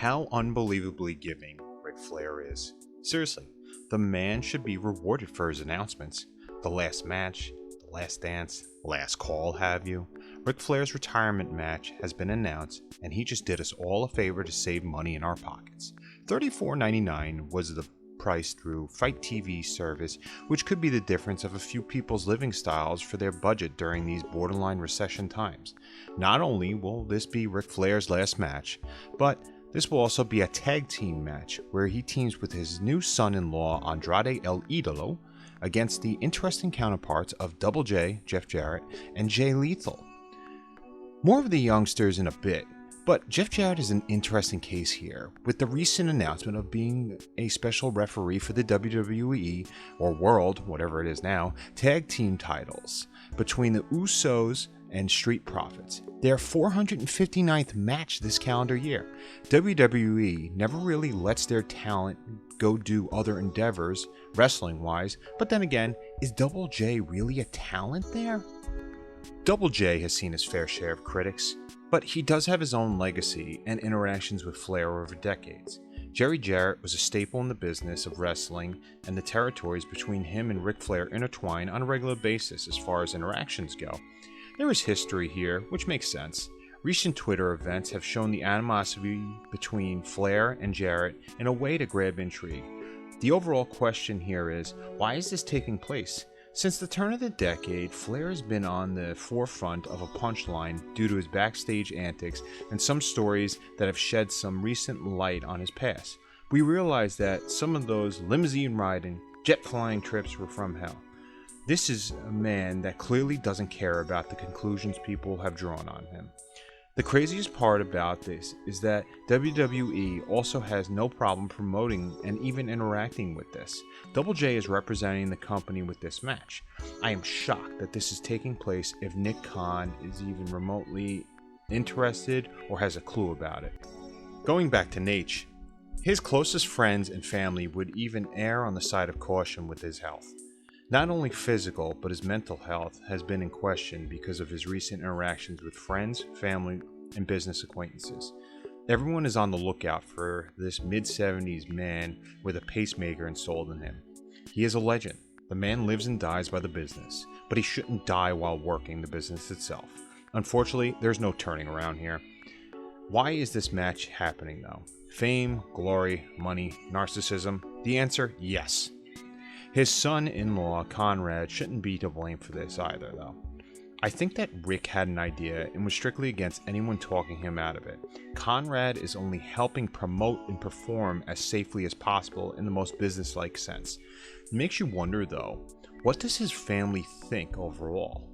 how unbelievably giving Ric Flair is. Seriously, the man should be rewarded for his announcements. The last match, the last dance, last call, have you? Ric Flair's retirement match has been announced, and he just did us all a favor to save money in our pockets. $34.99 was the price through Fight TV service, which could be the difference of a few people's living styles for their budget during these borderline recession times. Not only will this be Ric Flair's last match, but this will also be a tag team match where he teams with his new son-in-law Andrade El Idolo against the interesting counterparts of Double J, Jeff Jarrett, and Jay Lethal. More of the youngsters in a bit, but Jeff Jarrett is an interesting case here, with the recent announcement of being a special referee for the WWE, or World, whatever it is now, tag team titles between the Usos and Street Profits. Their 459th match this calendar year. WWE never really lets their talent go do other endeavors, wrestling-wise, but then again, is Double J really a talent there? Double J has seen his fair share of critics, but he does have his own legacy and interactions with Flair over decades. Jerry Jarrett was a staple in the business of wrestling, and the territories between him and Ric Flair intertwine on a regular basis as far as interactions go. There is history here, which makes sense. Recent Twitter events have shown the animosity between Flair and Jarrett in a way to grab intrigue. The overall question here is, why is this taking place? Since the turn of the decade, Flair has been on the forefront of a punchline due to his backstage antics and some stories that have shed some recent light on his past. We realize that some of those limousine riding, jet flying trips were from hell. This is a man that clearly doesn't care about the conclusions people have drawn on him. The craziest part about this is that WWE also has no problem promoting and even interacting with this. Double J is representing the company with this match. I am shocked that this is taking place if Nick Khan is even remotely interested or has a clue about it. Going back to Nate, his closest friends and family would even err on the side of caution with his health. Not only physical, but his mental health has been in question because of his recent interactions with friends, family, and business acquaintances. Everyone is on the lookout for this mid-70s man with a pacemaker installed in him. He is a legend. The man lives and dies by the business, but he shouldn't die while working the business itself. Unfortunately, there's no turning around here. Why is this match happening though? Fame, glory, money, narcissism? The answer, yes. His son-in-law, Conrad, shouldn't be to blame for this either, though. I think that Rick had an idea and was strictly against anyone talking him out of it. Conrad is only helping promote and perform as safely as possible in the most business-like sense. It makes you wonder, though, what does his family think overall?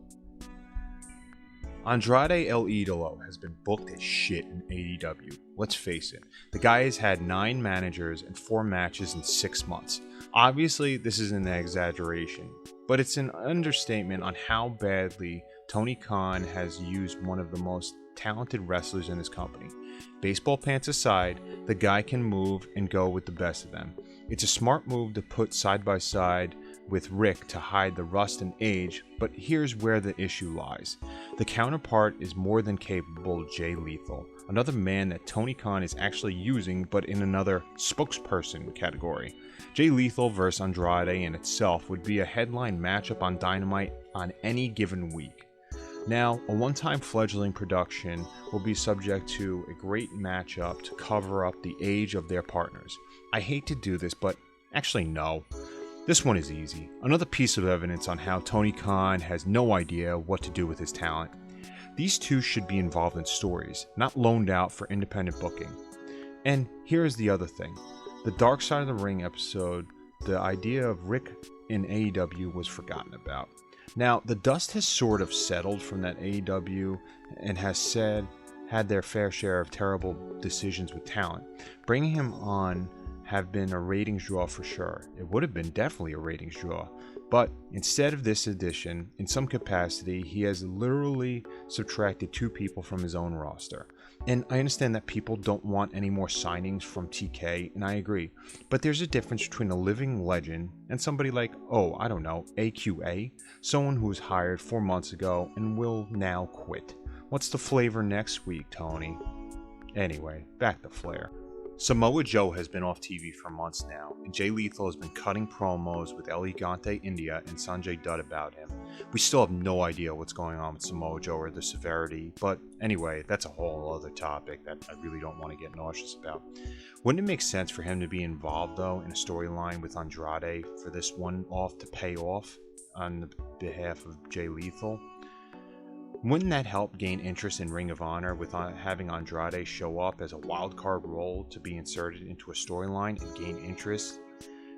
Andrade El Idolo has been booked as shit in AEW. Let's face it, the guy has had 9 managers and 4 matches in 6 months. Obviously, this is an exaggeration, but it's an understatement on how badly Tony Khan has used one of the most talented wrestlers in his company. Baseball pants aside, the guy can move and go with the best of them. It's a smart move to put side by side with Rick to hide the rust and age, but here's where the issue lies. The counterpart is more than capable Jay Lethal, another man that Tony Khan is actually using but in another spokesperson category. Jay Lethal vs. Andrade in itself would be a headline matchup on Dynamite on any given week. Now, a one-time fledgling production will be subject to a great matchup to cover up the age of their partners. I hate to do this, but actually no. This one is easy. Another piece of evidence on how Tony Khan has no idea what to do with his talent. These two should be involved in stories, not loaned out for independent booking. And here's the other thing. The Dark Side of the Ring episode, the idea of Rick in AEW was forgotten about. Now, the dust has sort of settled from that AEW and has had their fair share of terrible decisions with talent. Bringing him on have been a ratings draw for sure. It would have been definitely a ratings draw. But instead of this addition, in some capacity, he has literally subtracted 2 people from his own roster. And I understand that people don't want any more signings from TK, and I agree. But there's a difference between a living legend and somebody like, I don't know, AQA, someone who was hired 4 months ago and will now quit. What's the flavor next week, Tony? Anyway, back to Flair. Samoa Joe has been off TV for months now, and Jay Lethal has been cutting promos with El Gigante India and Sanjay Dutt about him. We still have no idea what's going on with Samoa Joe or the severity, but anyway, that's a whole other topic that I really don't want to get nauseous about. Wouldn't it make sense for him to be involved, though, in a storyline with Andrade for this one-off to pay off on the behalf of Jay Lethal? Wouldn't that help gain interest in Ring of Honor with having Andrade show up as a wildcard role to be inserted into a storyline and gain interest?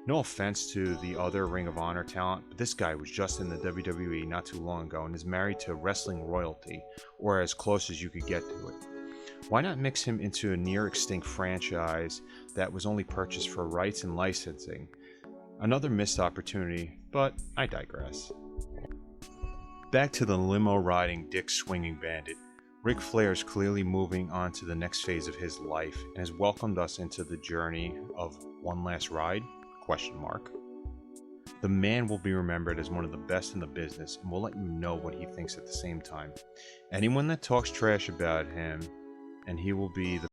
No offense to the other Ring of Honor talent, but this guy was just in the WWE not too long ago and is married to wrestling royalty, or as close as you could get to it. Why not mix him into a near extinct franchise that was only purchased for rights and licensing? Another missed opportunity, but I digress. Back to the limo-riding, dick-swinging bandit, Ric Flair is clearly moving on to the next phase of his life and has welcomed us into the journey of one last ride? ? The man will be remembered as one of the best in the business and will let you know what he thinks at the same time. Anyone that talks trash about him, and he will be the